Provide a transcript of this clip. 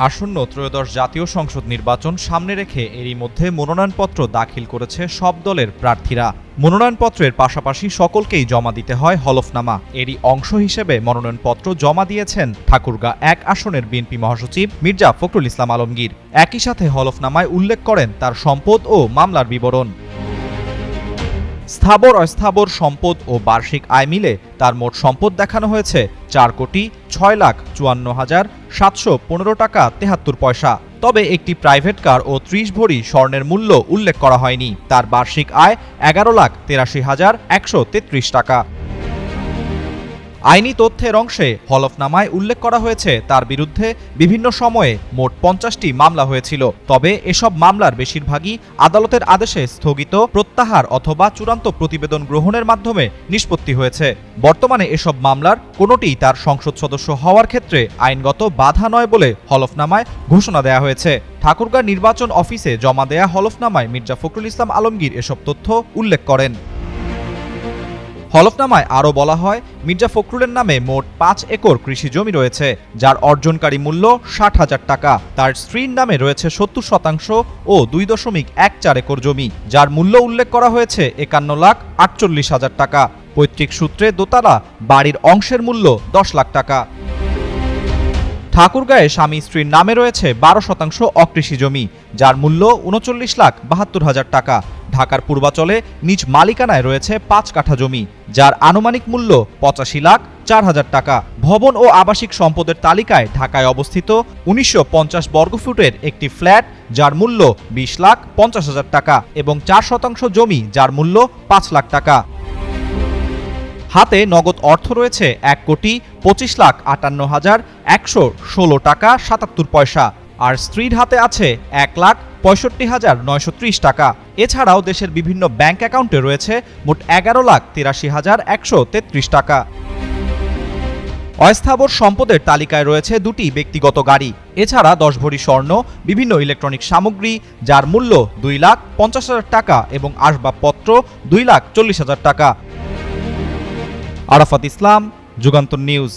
আসন্ন ত্রয়োদশ জাতীয় সংসদ নির্বাচন সামনে রেখে এরই মধ্যে মনোনয়নপত্র দাখিল করেছে সব দলের প্রার্থীরা। মনোনয়নপত্রের পাশাপাশি সকলকেই জমা দিতে হয় হলফনামা। এরই অংশ হিসেবে মনোনয়নপত্র জমা দিয়েছেন ঠাকুরগাঁ ১ আসনের বিএনপি মহাসচিব মির্জা ফখরুল ইসলাম আলমগীর। একই সাথে হলফনামায় উল্লেখ করেন তার সম্পদ ও মামলার বিবরণ। স্থাবর অস্থাবর সম্পদ ও বার্ষিক আয় মিলে তার মোট সম্পদ দেখানো হয়েছে ৪,৬,৫৪,৭১৫ টাকা ৭৩ পয়সা। তবে একটি প্রাইভেট কার ও ৩০ ভরি স্বর্ণের মূল্য উল্লেখ করা হয়নি। তার বার্ষিক আয় ১১,৮৩,১৩৩ টাকা। আইনি তথ্যের অংশে হলফনামায় উল্লেখ করা হয়েছে তার বিরুদ্ধে বিভিন্ন সময়ে মোট ৫০টি মামলা হয়েছিল। তবে এসব মামলার বেশিরভাগই আদালতের আদেশে স্থগিত, প্রত্যাহার অথবা চূড়ান্ত প্রতিবেদন গ্রহণের মাধ্যমে নিষ্পত্তি হয়েছে। বর্তমানে এসব মামলার কোনোটিই তার সংসদ সদস্য হওয়ার ক্ষেত্রে আইনগত বাধা নয় বলে হলফনামায় ঘোষণা দেয়া হয়েছে। ঠাকুরগাঁ নির্বাচন অফিসে জমা দেয়া হলফনামায় মির্জা ফখরুল ইসলাম আলমগীর এসব তথ্য উল্লেখ করেন। হলফনামায় আরও বলা হয়, মির্জা ফখরুলের নামে মোট ৫ একর কৃষি জমি রয়েছে, যার অর্জনকারী মূল্য ৬০,০০০ টাকা। তার স্ত্রীর নামে রয়েছে ৭০% ও ২.14 একর জমি, যার মূল্য উল্লেখ করা হয়েছে ৫১,৪৮,০০০ টাকা। পৈতৃক সূত্রে দোতলা বাড়ির অংশের মূল্য ১০ লাখ টাকা। ঠাকুরগাঁয়ে স্বামী স্ত্রীর নামে রয়েছে ১২% অকৃষি জমি, যার মূল্য ৩৯,৭২,০০০ টাকা। ঢাকার পূর্বাচলে নিজ মালিকানায় রয়েছে ৫ কাঠা জমি, যার আনুমানিক মূল্য ৮৫,০৪,০০০ টাকা। ভবন ও আবাসিক সম্পদের তালিকায় ঢাকায় অবস্থিত ১৯৫০ বর্গফুটের একটি ফ্ল্যাট, যার মূল্য ২০,৫০,০০০ টাকা এবং ৪% জমি, যার মূল্য ৫ লাখ টাকা। হাতে নগদ অর্থ রয়েছে ১,২৫,৫৮,১১৬ টাকা ৭৭ পয়সা, আর স্ত্রীর হাতে আছে ১,৬৫,৯৩০ টাকা। এছাড়াও দেশের বিভিন্ন ব্যাংক অ্যাকাউন্টে রয়েছে মোট ১১,৮৩,১৩৩ টাকা। অস্থাবর সম্পদের তালিকায় রয়েছে ২টি ব্যক্তিগত গাড়ি, এছাড়া ১০ ভরি স্বর্ণ, বিভিন্ন ইলেকট্রনিক সামগ্রী, যার মূল্য ২,৫০,০০০ টাকা এবং আসবাবপত্র ২,৪০,০০০ টাকা। আরাফাত ইসলাম, যুগান্তর নিউজ।